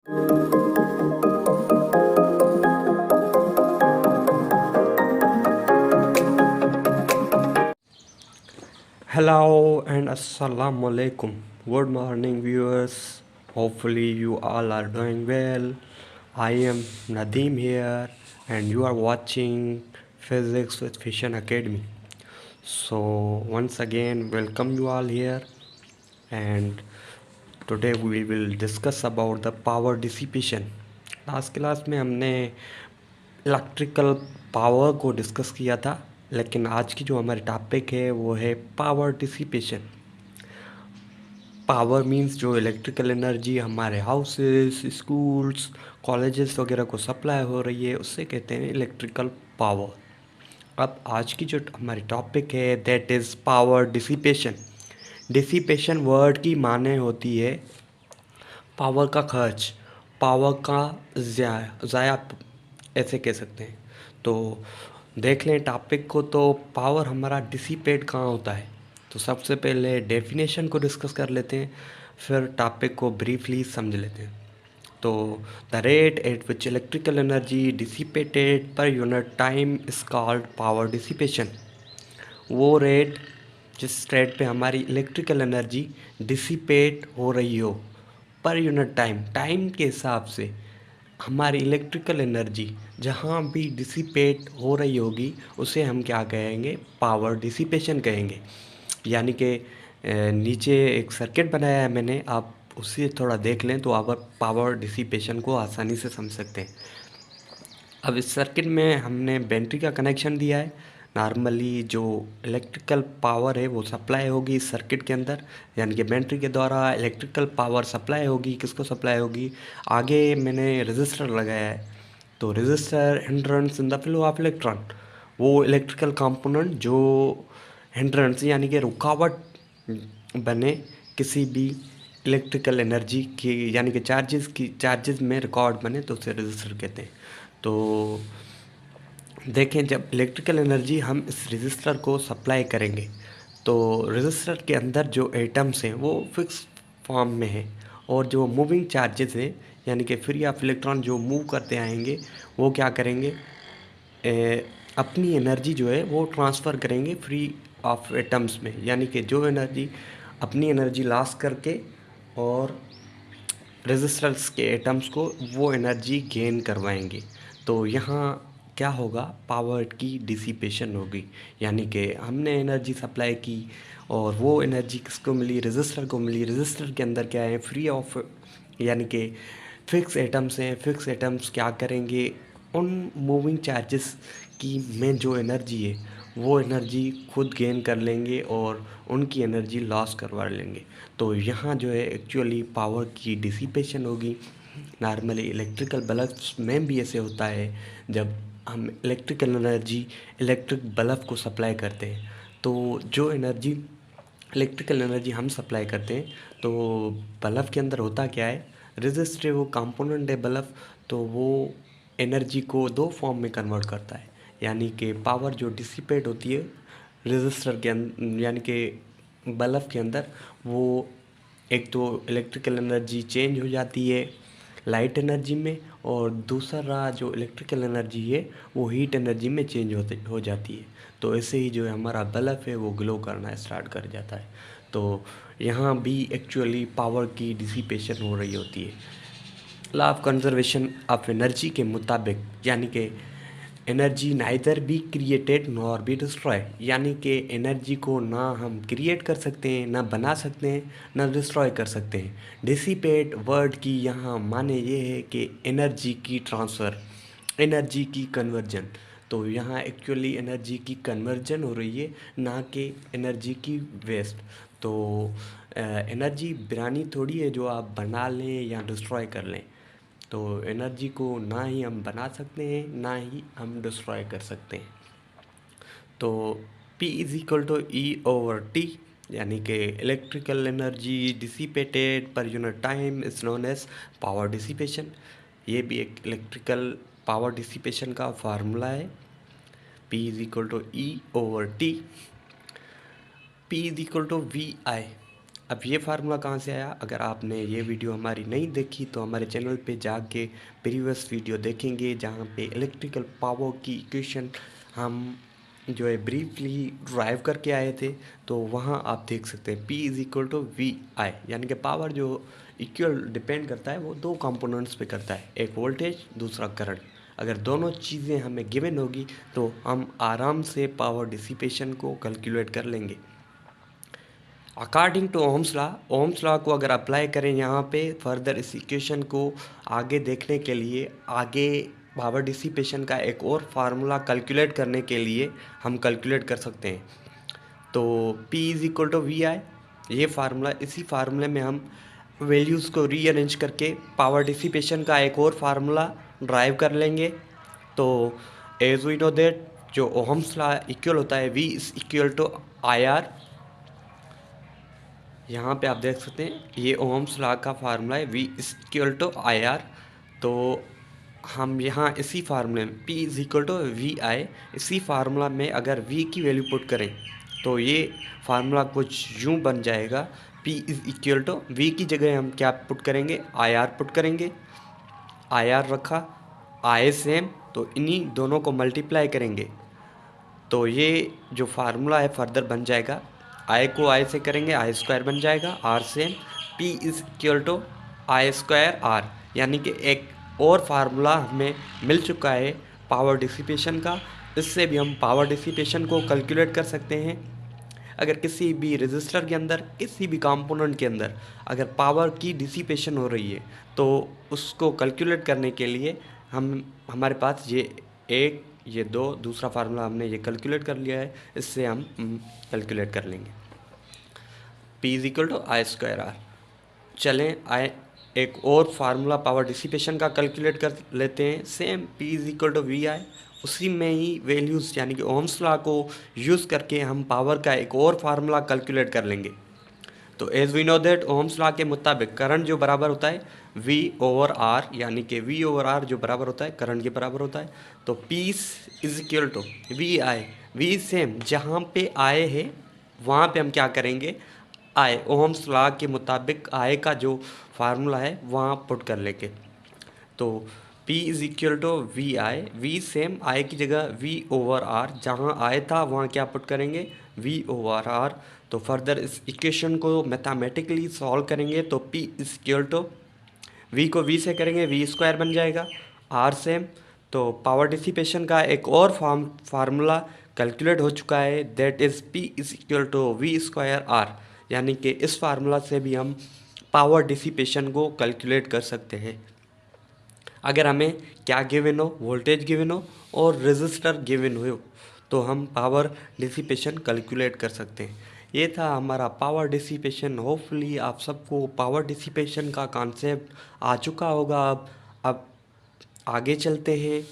Hello and Assalamu alaikum. Good morning, viewers. Hopefully, you all are doing well. I am Nadeem here, and you are watching Physics with Fission Academy. So, once again, welcome you all here. And today we will discuss about the power dissipation. Last class में हमने electrical power को discuss किया था, लेकिन आज की जो हमारी टॉपिक है वो है पावर डिसिपेशन। पावर मींस जो इलेक्ट्रिकल एनर्जी हमारे हाउसेस, स्कूल्स, कॉलेजेस वगैरह को सप्लाई हो रही है, उससे कहते हैं इलेक्ट्रिकल पावर। अब आज की जो हमारी टॉपिक है that is power dissipation. Dissipation word की माने होती है पावर का खर्च, पावर का ज़ाया, ऐसे कह सकते हैं। तो देख लें टॉपिक को। तो पावर हमारा डिसिपेट कहाँ होता है, तो सबसे पहले डेफिनेशन को डिस्कस कर लेते हैं, फिर टॉपिक को ब्रीफली समझ लेते हैं। तो the rate at which electrical energy dissipated per unit time is called power dissipation. वो रेट जिस रेट पे हमारी इलेक्ट्रिकल एनर्जी डिसिपेट हो रही हो पर यूनिट टाइम, टाइम के हिसाब से हमारी इलेक्ट्रिकल एनर्जी जहाँ भी डिसिपेट हो रही होगी उसे हम क्या कहेंगे, पावर डिसिपेशन कहेंगे। यानी कि नीचे एक सर्किट बनाया है मैंने, आप उसे थोड़ा देख लें तो आप पावर डिसिपेशन को आसानी से समझ सकते हैं। अब इस सर्किट में हमने बैटरी का कनेक्शन दिया है। नॉर्मली जो इलेक्ट्रिकल पावर है वो सप्लाई होगी इस सर्किट के अंदर, यानी कि बैटरी के द्वारा इलेक्ट्रिकल पावर सप्लाई होगी। किसको सप्लाई होगी, आगे मैंने रजिस्टर लगाया है। तो register hindrance in the flow of electron, वो इलेक्ट्रिकल कंपोनेंट जो हिंड्रेंस यानी कि रुकावट बने किसी भी इलेक्ट्रिकल एनर्जी की, यानी कि चार्जेस में रिकॉर्ड बने तो उसे रजिस्टर कहते हैं। तो देखें, जब इलेक्ट्रिकल एनर्जी हम इस रजिस्टर को सप्लाई करेंगे तो रजिस्टर के अंदर जो एटम्स हैं वो फिक्स फॉर्म में हैं, और जो मूविंग चार्जेस हैं यानी कि फ्री ऑफ इलेक्ट्रॉन जो मूव करते आएंगे वो क्या करेंगे, अपनी एनर्जी जो है वो ट्रांसफ़र करेंगे फ्री ऑफ एटम्स में, यानी कि जो एनर्जी अपनी एनर्जी लॉस करके और रेजिस्टेंस के एटम्स को वो एनर्जी गेन करवाएंगे। तो यहाँ क्या होगा, पावर की डिसिपेशन होगी, यानी कि हमने एनर्जी सप्लाई की और वो एनर्जी किसको मिली, रेजिस्टर को मिली। रेजिस्टर के अंदर क्या है, फ्री ऑफ, यानी कि फिक्स एटम्स हैं। फिक्स एटम्स क्या करेंगे, उन मूविंग चार्जेस की में जो एनर्जी है वो एनर्जी खुद गेन कर लेंगे और उनकी एनर्जी लॉस करवा लेंगे। तो यहाँ जो है एक्चुअली पावर की डिसिपेशन होगी। नॉर्मली इलेक्ट्रिकल बल्ब्स में भी ऐसे होता है, जब हम इलेक्ट्रिकल एनर्जी इलेक्ट्रिक बल्ब को सप्लाई करते हैं तो जो एनर्जी इलेक्ट्रिकल एनर्जी हम सप्लाई करते हैं तो बल्ब के अंदर होता क्या है, रेजिस्टिव वो कंपोनेंट है बल्ब, तो वो एनर्जी को दो फॉर्म में कन्वर्ट करता है। यानी कि पावर जो डिसिपेट होती है रेजिस्टर के अंदर, यानी कि बल्ब के अंदर, वो एक तो इलेक्ट्रिकल एनर्जी चेंज हो जाती है लाइट एनर्जी में, और दूसरा जो इलेक्ट्रिकल एनर्जी है वो हीट एनर्जी में चेंज हो जाती है। तो ऐसे ही जो है हमारा बल्ब है वो ग्लो करना स्टार्ट कर जाता है। तो यहाँ भी एक्चुअली पावर की डिसिपेशन हो रही होती है। Law of conservation of energy के मुताबिक, यानी कि energy neither be created nor be destroy, यानी कि एनर्जी को ना हम क्रिएट कर सकते हैं, ना बना सकते हैं, ना डिस्ट्रॉय कर सकते हैं। डिसिपेट वर्ड की यहाँ माने ये है कि एनर्जी की ट्रांसफ़र, एनर्जी की कन्वर्जन। तो यहाँ एक्चुअली एनर्जी की कन्वर्जन हो रही है, ना कि एनर्जी की वेस्ट। तो एनर्जी बिरानी थोड़ी है जो आप बना लें या डिस्ट्रॉय कर लें। तो एनर्जी को ना ही हम बना सकते हैं ना ही हम डिस्ट्रॉय कर सकते हैं। तो P is equal to E over T, यानी कि electrical energy dissipated per unit time is known as power dissipation. ये भी एक इलेक्ट्रिकल पावर डिसिपेशन का फार्मूला है। P is equal to E over T, P is equal to V I. अब ये formula कहाँ से आया? अगर आपने ये वीडियो हमारी नहीं देखी तो हमारे चैनल पे जाके प्रीवियस वीडियो देखेंगे, जहाँ पे इलेक्ट्रिकल पावर की इक्वेशन हम जो है ब्रीफली ड्राइव करके आए थे। तो वहाँ आप देख सकते हैं P is equal to V I, यानी कि पावर जो इक्वल डिपेंड करता है वो दो कंपोनेंट्स पे करता है, एक वोल्टेज दूसरा करंट। अगर दोनों चीज़ें हमें गिवन होगी तो हम आराम से पावर डिसिपेशन को कैलकुलेट कर लेंगे। अकॉर्डिंग टू ओम्स लॉ को अगर अप्लाई करें यहाँ पे फर्दर इस इक्वेशन को आगे देखने के लिए, आगे पावर डिसिपेशन का एक और फार्मूला कैलकुलेट करने के लिए हम कैलकुलेट कर सकते हैं। तो P is equal to V I, ये फार्मूला, इसी फार्मूले में हम वैल्यूज़ को रीअरेंज करके पावर डिसिपेशन का एक और फार्मूला ड्राइव कर लेंगे। तो एज वी नो दैट जो ओहम्स लॉ इक्वल होता है V is equal to I R. यहाँ पे आप देख सकते हैं ये ओहम्स लॉ का फार्मूला है, V is equal to I R. तो हम यहाँ इसी फार्मूले में P is equal to V I, इसी फार्मूला में अगर V की वैल्यू पुट करें तो ये फार्मूला कुछ यूँ बन जाएगा, P is equal to V की जगह हम क्या पुट करेंगे, आई आर पुट करेंगे। आई आर रखा, आई सेम, तो इन्हीं दोनों को मल्टीप्लाई करेंगे तो ये जो फार्मूला है फर्दर बन जाएगा, आई को आई से करेंगे आई स्क्वायर बन जाएगा, R same, P is equal to I square R. यानी कि एक और फार्मूला हमें मिल चुका है पावर डिसिपेशन का। इससे भी हम पावर डिसिपेशन को कैलकुलेट कर सकते हैं। अगर किसी भी रजिस्टर के अंदर, किसी भी कंपोनेंट के अंदर अगर पावर की डिसिपेशन हो रही है तो उसको कैलकुलेट करने के लिए हमारे पास ये एक, ये दो, दूसरा फार्मूला हमने ये कैलकुलेट कर लिया है, इससे हम कैलकुलेट कर लेंगे P is equal to I square R. चलें आई एक और फार्मूला पावर डिसिपेशन का कैलकुलेट कर लेते हैं, same P is equal to V I. उसी में ही वैल्यूज़ यानी कि ओम्स लॉ को यूज़ करके हम पावर का एक और फार्मूला कैलकुलेट कर लेंगे। तो as we know that Ohm's law के मुताबिक करंट जो बराबर होता है V ओवर R, यानी कि V ओवर R जो बराबर होता है करंट के बराबर होता है। तो P is equal to V I, V same जहाँ पे आए है वहाँ पे हम क्या करेंगे, आई ओम्स लॉ के मुताबिक आई का जो फार्मूला है वहाँ पुट कर लेंगे। तो P is equal to V I, V same I की जगह V ओवर R, जहाँ आई था वहाँ क्या पुट करेंगे, V ओवर R। तो फर्दर इस इक्वेशन को मैथमेटिकली सॉल्व करेंगे तो P is equal to V को V से करेंगे V स्क्वायर बन जाएगा, R सेम। तो पावर डिसिपेशन का एक और फार्मूला कैलकुलेट हो चुका है, that is P is equal to V square R। यानी कि इस फार्मूला से भी हम पावर डिसिपेशन को कैलकुलेट कर सकते हैं। अगर हमें क्या गिवन हो, वोल्टेज गिवन हो और रेजिस्टर गिवन हो तो हम पावर डिसिपेशन कैलकुलेट कर सकते हैं। ये था हमारा पावर डिसिपेशन। होपफुली आप सबको पावर डिसिपेशन का कॉन्सेप्ट आ चुका होगा। अब आगे चलते हैं,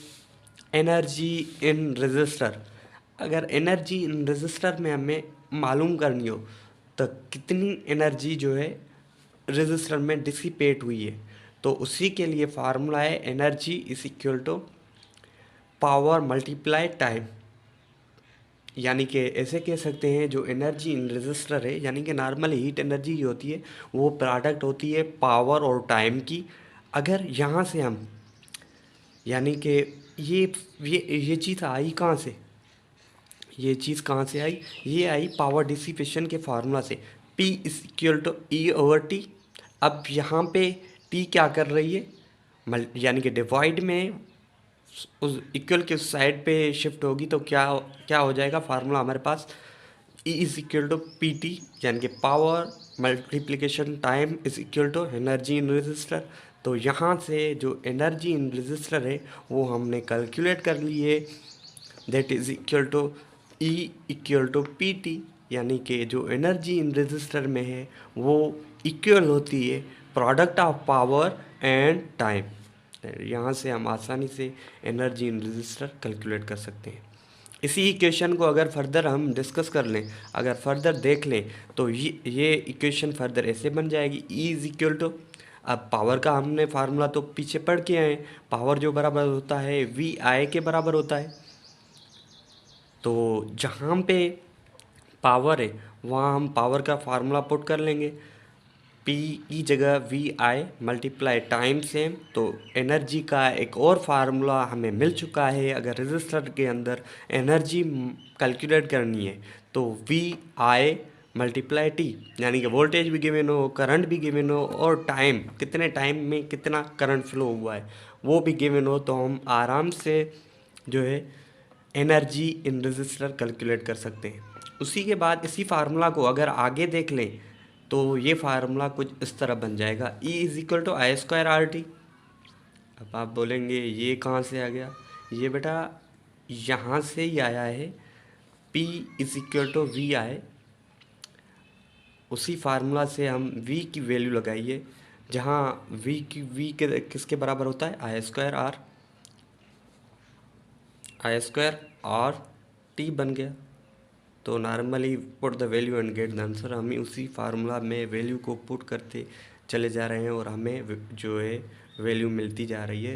एनर्जी इन रेजिस्टर। अगर एनर्जी इन रेजिस्टर में हमें मालूम करनी हो तो कितनी एनर्जी जो है रेजिस्टर में डिसिपेट हुई है, तो उसी के लिए फार्मूला है energy is equal to power multiply time. यानी कि ऐसे कह सकते हैं जो एनर्जी इन रेजिस्टर है, यानी कि नॉर्मल हीट एनर्जी जो होती है वो प्रोडक्ट होती है पावर और टाइम की। अगर यहाँ से हम यानी कि ये चीज़ आई कहाँ से, ये चीज़ कहाँ से आई, ये आई पावर डिसिपेशन के फार्मूला से, P is equal to E over T. अब यहाँ पे T क्या कर रही है, यानी कि डिवाइड में उस इक्वल के साइड पे शिफ्ट होगी तो क्या क्या हो जाएगा फार्मूला हमारे पास, E is equal to P T, यानी कि power multiplication time is equal to energy in resistor. तो यहाँ से जो एनर्जी इन रजिस्टर है वो हमने कैलकुलेट कर ली है, that is equal to E equal to P T. यानी कि जो एनर्जी इन रजिस्टर में है वो इक्वल होती है product of power and time. यहाँ से हम आसानी से एनर्जी इन रजिस्टर कैलकुलेट कर सकते हैं। इसी इक्वेशन को अगर फर्दर हम डिस्कस कर लें, अगर फर्दर देख लें तो ये इक्वेशन फर्दर ऐसे बन जाएगी, E इज इक्वल टू, अब पावर का हमने फार्मूला तो पीछे पढ़ के आए, पावर जो बराबर होता है वी आई के बराबर होता है। तो जहाँ पे पावर है वहाँ हम पावर का फार्मूला पुट कर लेंगे। पी की जगह V I multiply time same. तो एनर्जी का एक और फार्मूला हमें मिल चुका है। अगर रजिस्टर के अंदर एनर्जी कैलकुलेट करनी है तो वी आई मल्टीप्लाई टी, यानी कि वोल्टेज भी गिवन हो, करंट भी गिवन हो, और टाइम कितने टाइम में कितना करंट फ्लो हुआ है वो भी गिवन हो, तो हम आराम से जो है एनर्जी इन रजिस्टर कैलकुलेट कर सकते हैं। उसी के बाद इसी फार्मूला को अगर आगे देख लें तो ये फार्मूला कुछ इस तरह बन जाएगा, E is equal to I square R T. अब आप बोलेंगे ये कहाँ से आ गया? ये बेटा यहाँ से ही आया है, P is equal to V I. उसी फार्मूला से हम V की वैल्यू लगाइए, जहाँ V के किसके बराबर होता है? आई स्क्वायर आर टी बन गया। तो normally put the value and get the answer. हम उसी फार्मूला में वैल्यू को पुट करते चले जा रहे हैं और हमें जो है वैल्यू मिलती जा रही है।